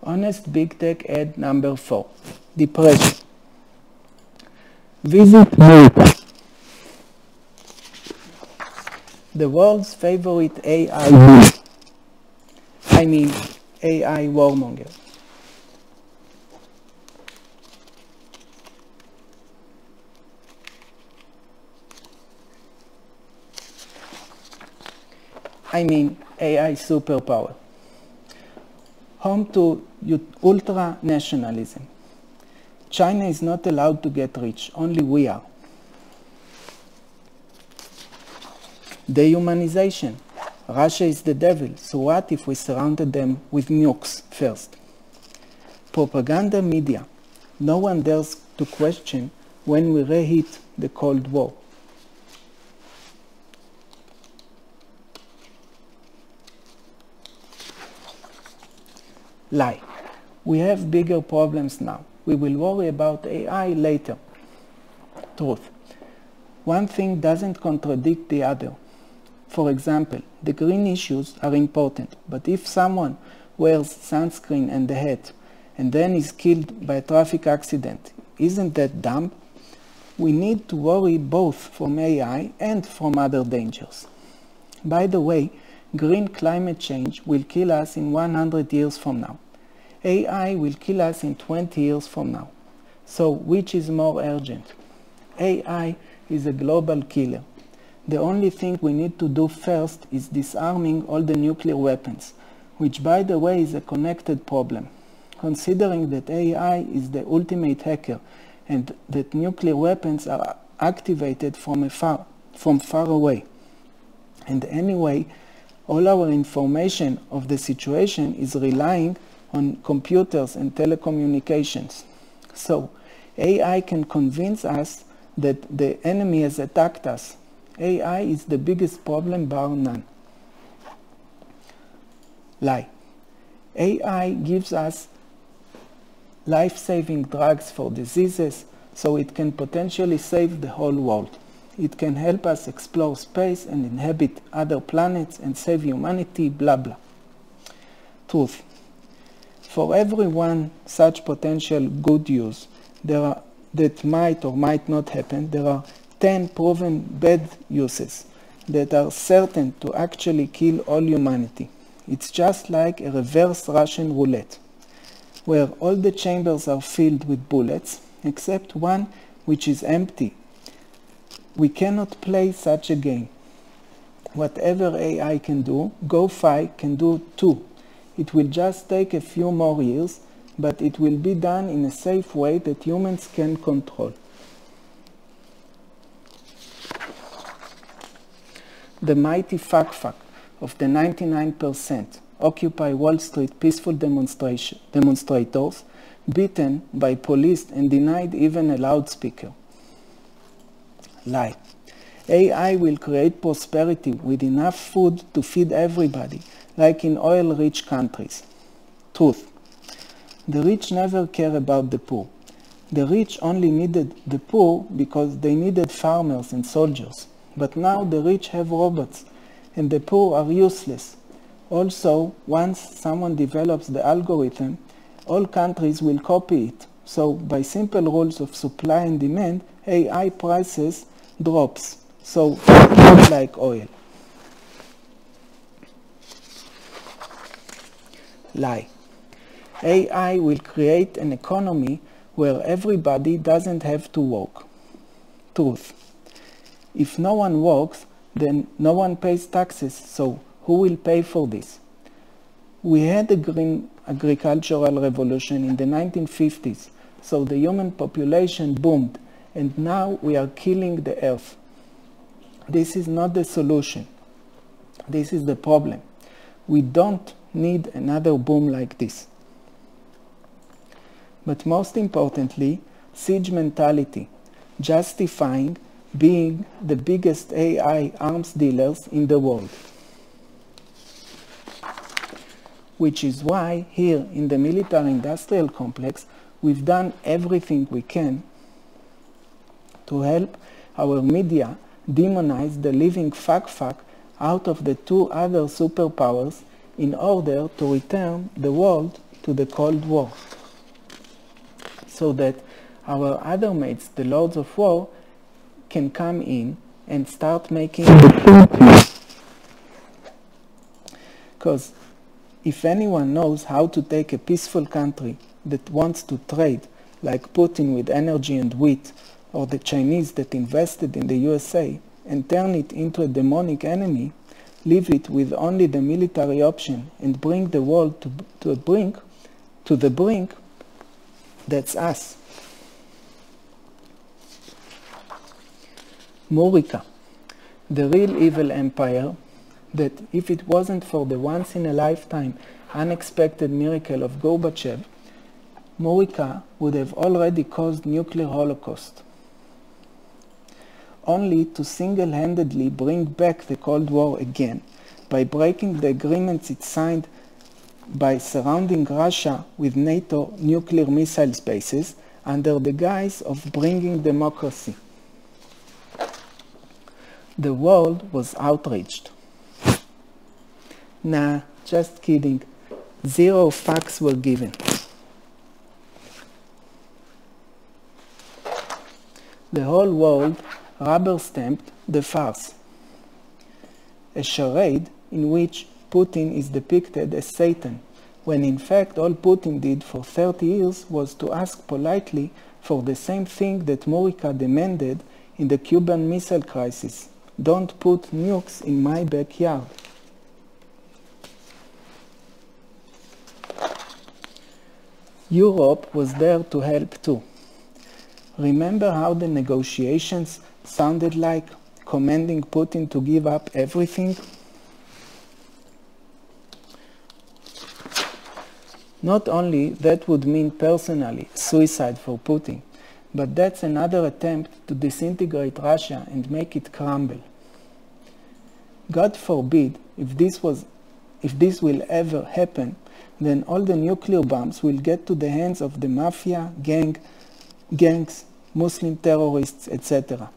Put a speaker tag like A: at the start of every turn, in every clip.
A: Honest Big Tech ad number 4. Depression. Visit America. The world's favorite AI warmonger. AI warmonger. AI superpower. Home to ultra-nationalism. China is not allowed to get rich, only we are. Dehumanization. Russia is the devil, so what if we surrounded them with nukes first? Propaganda media. No one dares to question when we reheat the Cold War. Lie. We have bigger problems now. We will worry about AI later. Truth. One thing doesn't contradict the other. For example, the green issues are important, but if someone wears sunscreen and a hat and then is killed by a traffic accident, isn't that dumb? We need to worry both from AI and from other dangers. By the way, green climate change will kill us in 100 years from now. AI will kill us in 20 years from now. So which is more urgent? AI is a global killer. The only thing we need to do first is disarming all the nuclear weapons, which by the way is a connected problem, considering that AI is the ultimate hacker and that nuclear weapons are activated from far away. And anyway, all our information of the situation is relying on computers and telecommunications. So AI can convince us that the enemy has attacked us. AI is the biggest problem bar none. Lie. AI gives us life-saving drugs for diseases, so it can potentially save the whole world. It can help us explore space and inhabit other planets and save humanity, blah blah. Truth. For every one such potential good use that might or might not happen, there are 10 proven bad uses that are certain to actually kill all humanity. It's just like a reverse Russian roulette, where all the chambers are filled with bullets, except one which is empty. We cannot play such a game. Whatever AI can do, GoFi can do too. It will just take a few more years, but it will be done in a safe way that humans can control. The mighty fuck of the 99% Occupy Wall Street peaceful demonstrators beaten by police and denied even a loudspeaker. Lie. AI will create prosperity with enough food to feed everybody, like in oil-rich countries. Truth. The rich never care about the poor. The rich only needed the poor because they needed farmers and soldiers. But now the rich have robots, and the poor are useless. Also, once someone develops the algorithm, all countries will copy it. So, by simple rules of supply and demand, AI prices drops. So, not like oil. Lie. AI will create an economy where everybody doesn't have to work. Truth. If no one works, then no one pays taxes, so who will pay for this? We had a green agricultural revolution in the 1950s, so the human population boomed, and now we are killing the earth. This is not the solution. This is the problem. We don't need another boom like this. But most importantly, siege mentality, justifying being the biggest AI arms dealers in the world. Which is why here in the military-industrial complex we've done everything we can to help our media demonize the living fuck out of the two other superpowers in order to return the world to the Cold War, so that our other mates, the Lords of War, can come in and start making because if anyone knows how to take a peaceful country that wants to trade, like Putin with energy and wheat, or the Chinese that invested in the USA, and turn it into a demonic enemy, leave it with only the military option, and bring the world to the brink, that's us. Murica, the real evil empire, that if it wasn't for the once-in-a-lifetime unexpected miracle of Gorbachev, Murica would have already caused nuclear holocaust, only to single-handedly bring back the Cold War again by breaking the agreements it signed by surrounding Russia with NATO nuclear missile bases under the guise of bringing democracy. The world was outraged. Nah, just kidding. 0 facts were given. The whole world rubber-stamped the farce, a charade in which Putin is depicted as Satan, when in fact all Putin did for 30 years was to ask politely for the same thing that Murica demanded in the Cuban Missile Crisis: don't put nukes in my backyard. Europe was there to help too. Remember how the negotiations sounded like, commanding Putin to give up everything? Not only that would mean personally suicide for Putin, but that's another attempt to disintegrate Russia and make it crumble. God forbid, if this will ever happen, then all the nuclear bombs will get to the hands of the mafia, gangs, Muslim terrorists, etc.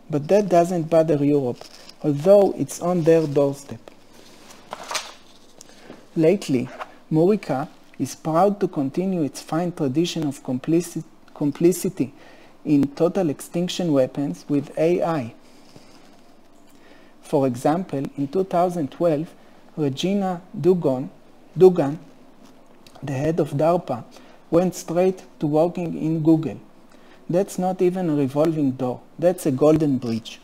A: But that doesn't bother Europe, although it's on their doorstep. Lately, Murica is proud to continue its fine tradition of complicity in total extinction weapons with AI. For example, in 2012, Regina Dugan, the head of DARPA, went straight to working in Google. That's not even a revolving door, that's a golden bridge.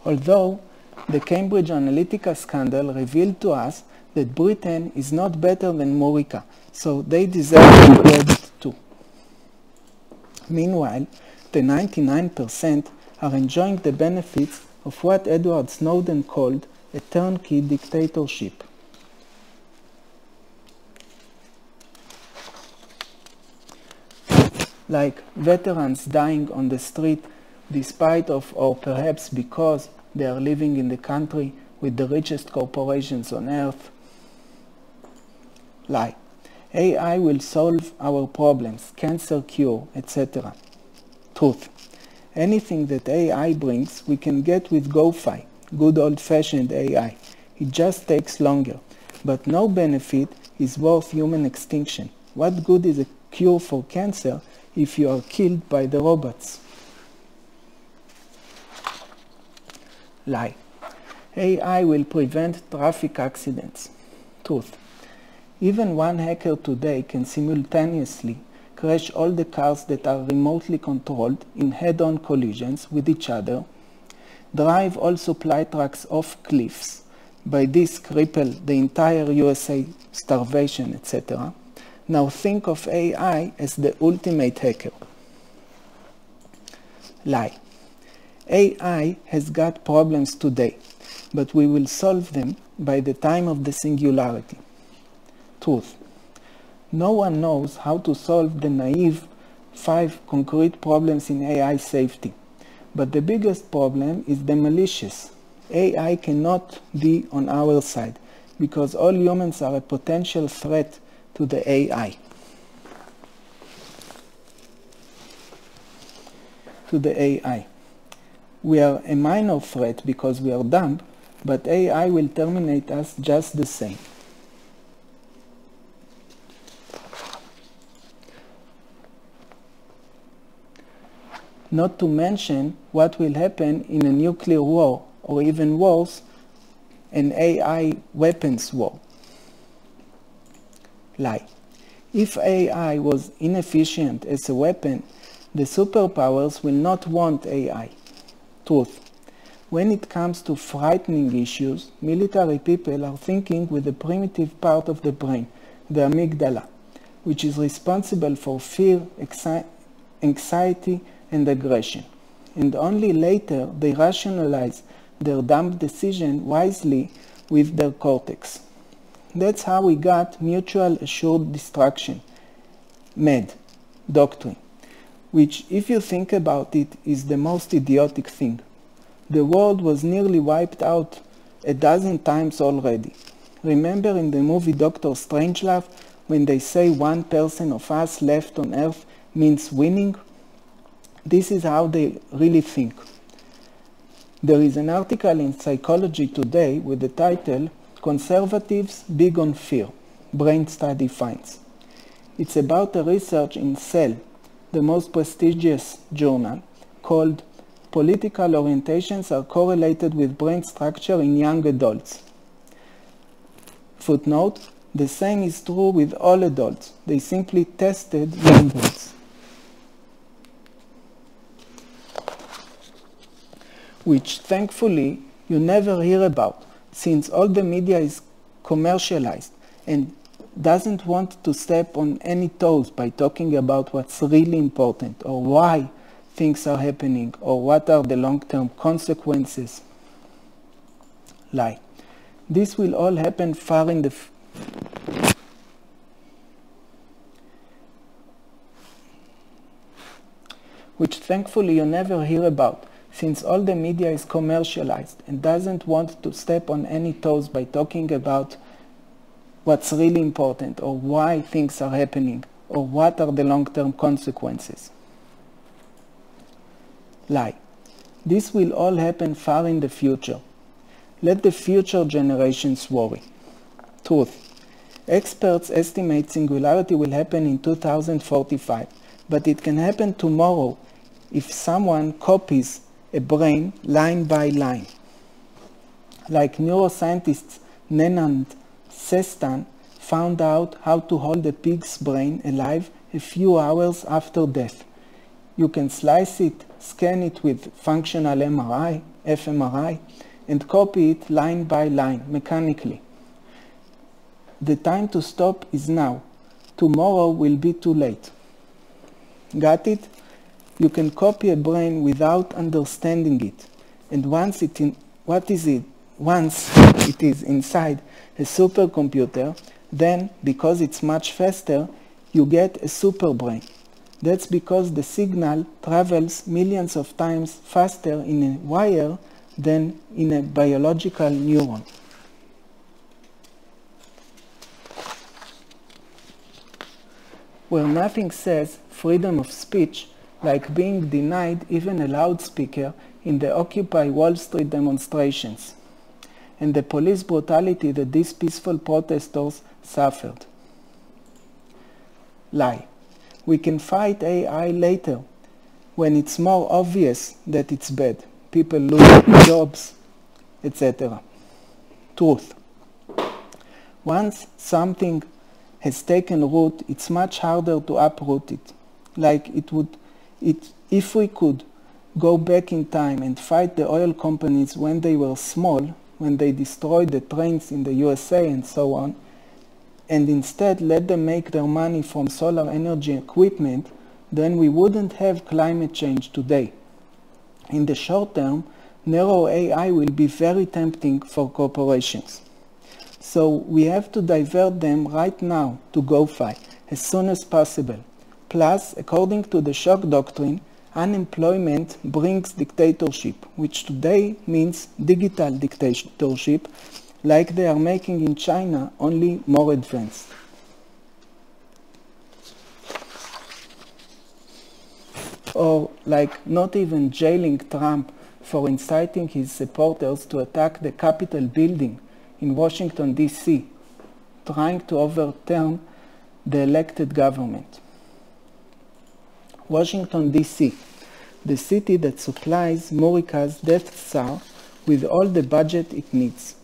A: Although the Cambridge Analytica scandal revealed to us that Britain is not better than Murica, so they deserve credit too. Meanwhile, the 99% are enjoying the benefits of what Edward Snowden called a turnkey dictatorship. Like veterans dying on the street despite of, or perhaps because, they are living in the country with the richest corporations on earth. Lie. AI will solve our problems, cancer cure, etc. Truth. Anything that AI brings, we can get with GoFi, good old-fashioned AI. It just takes longer. But no benefit is worth human extinction. What good is a cure for cancer if you are killed by the robots? Lie. AI will prevent traffic accidents. Truth. Even one hacker today can simultaneously crash all the cars that are remotely controlled in head-on collisions with each other, drive all supply trucks off cliffs, by this cripple the entire USA starvation, etc. Now think of AI as the ultimate hacker. Lie. AI has got problems today, but we will solve them by the time of the singularity. Truth. No one knows how to solve the naive 5 concrete problems in AI safety, but the biggest problem is the malicious. AI cannot be on our side, because all humans are a potential threat to the AI. To the AI. We are a minor threat because we are dumb, but AI will terminate us just the same. Not to mention what will happen in a nuclear war, or even worse, an AI weapons war. Lie. If AI was inefficient as a weapon, the superpowers will not want AI. Truth. When it comes to frightening issues, military people are thinking with the primitive part of the brain, the amygdala, which is responsible for fear, anxiety, and aggression. And only later they rationalize their dumb decision wisely with their cortex. That's how we got mutual assured destruction, MAD, doctrine, which, if you think about it, is the most idiotic thing. The world was nearly wiped out a dozen times already. Remember in the movie Dr. Strangelove, when they say 1% of us left on Earth means winning? This is how they really think. There is an article in Psychology Today with the title, Conservatives Big on Fear, Brain Study Finds. It's about a research in Cell, the most prestigious journal, called Political Orientations Are Correlated with Brain Structure in Young Adults. Footnote, the same is true with all adults. They simply tested young ones. Which thankfully you never hear about, since all the media is commercialized and doesn't want to step on any toes by talking about what's really important, or why things are happening, or what are the long-term consequences. Lie. This will all happen far in the which thankfully you never hear about, since all the media is commercialized and doesn't want to step on any toes by talking about what's really important, or why things are happening, or what are the long-term consequences. Lie. This will all happen far in the future. Let the future generations worry. Truth. Experts estimate singularity will happen in 2045, but it can happen tomorrow if someone copies a brain line by line. Like neuroscientists Nen and Sestan found out how to hold a pig's brain alive a few hours after death. You can slice it, scan it with functional MRI, fMRI, and copy it line by line, mechanically. The time to stop is now. Tomorrow will be too late. Got it? You can copy a brain without understanding it. And once it is inside a supercomputer, then, because it's much faster, you get a superbrain. That's because the signal travels millions of times faster in a wire than in a biological neuron. Where nothing says freedom of speech like being denied even a loudspeaker in the Occupy Wall Street demonstrations, and the police brutality that these peaceful protesters suffered. Lie. We can fight AI later, when it's more obvious that it's bad. People lose jobs, etc. Truth. Once something has taken root, it's much harder to uproot it. Like if we could go back in time and fight the oil companies when they were small, when they destroyed the trains in the USA and so on, and instead let them make their money from solar energy equipment, then we wouldn't have climate change today. In the short term, narrow AI will be very tempting for corporations. So we have to divert them right now to GoFi as soon as possible. Plus, according to the shock doctrine, unemployment brings dictatorship, which today means digital dictatorship, like they are making in China, only more advanced. Or like not even jailing Trump for inciting his supporters to attack the Capitol building in Washington, D.C., trying to overturn the elected government. Washington, D.C., the city that supplies Murica's Death Star with all the budget it needs.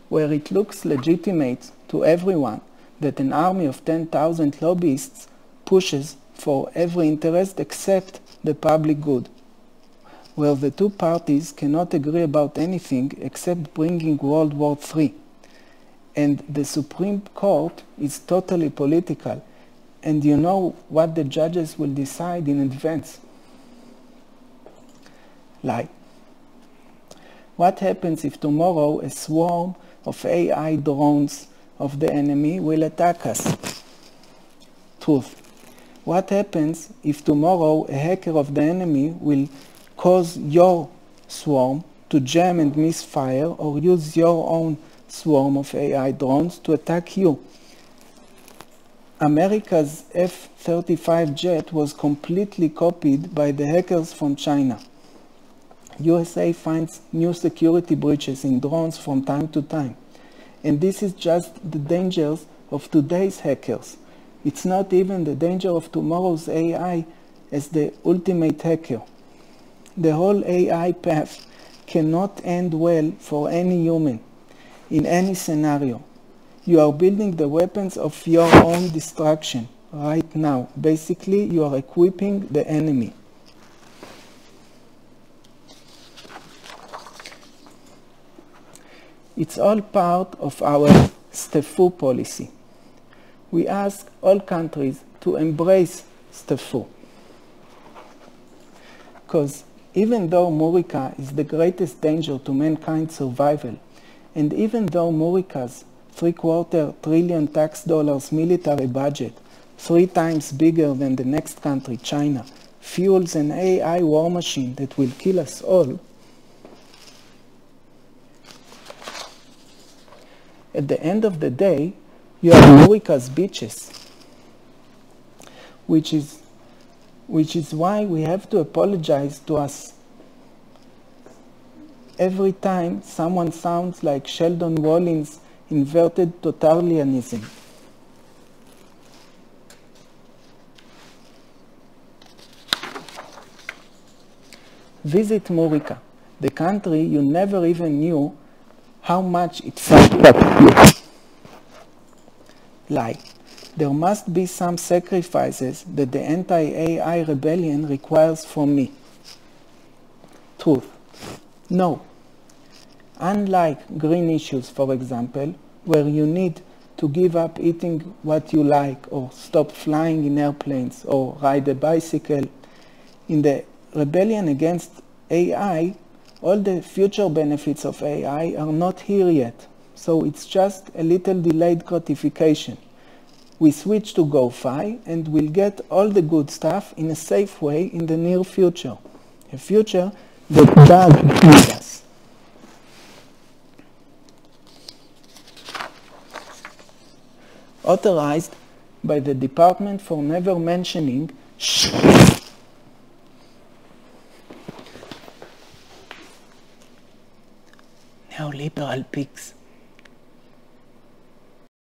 A: Where it looks legitimate to everyone that an army of 10,000 lobbyists pushes for every interest except the public good. Where the two parties cannot agree about anything except bringing World War III. And the Supreme Court is totally political, and you know what the judges will decide in advance. Like, what happens if tomorrow a swarm of AI drones of the enemy will attack us? Truth. What happens if tomorrow a hacker of the enemy will cause your swarm to jam and misfire, or use your own swarm of AI drones to attack you? America's F-35 jet was completely copied by the hackers from China. USA finds new security breaches in drones from time to time. And this is just the dangers of today's hackers. It's not even the danger of tomorrow's AI as the ultimate hacker. The whole AI path cannot end well for any human, in any scenario. You are building the weapons of your own destruction right now. Basically, you are equipping the enemy. It's all part of our STEFU policy. We ask all countries to embrace STEFU. Because even though Murica is the greatest danger to mankind's survival, and even though Murica's $750 billion tax dollars military budget, 3 times bigger than the next country, China, fuels an AI war machine that will kill us all, at the end of the day, you are Murica's bitches, which is why we have to apologize to us every time someone sounds like Sheldon Wallin's inverted totalitarianism. Visit Murica, the country you never even knew how much it felt like you. Like, there must be some sacrifices that the anti-AI rebellion requires from me. Truth. No. Unlike green issues, for example, where you need to give up eating what you like, or stop flying in airplanes, or ride a bicycle, in the rebellion against AI, all the future benefits of AI are not here yet. So it's just a little delayed gratification. We switch to GoFi and we'll get all the good stuff in a safe way in the near future. A future that does need us. Authorized by the Department for Never Mentioning Neoliberal pigs.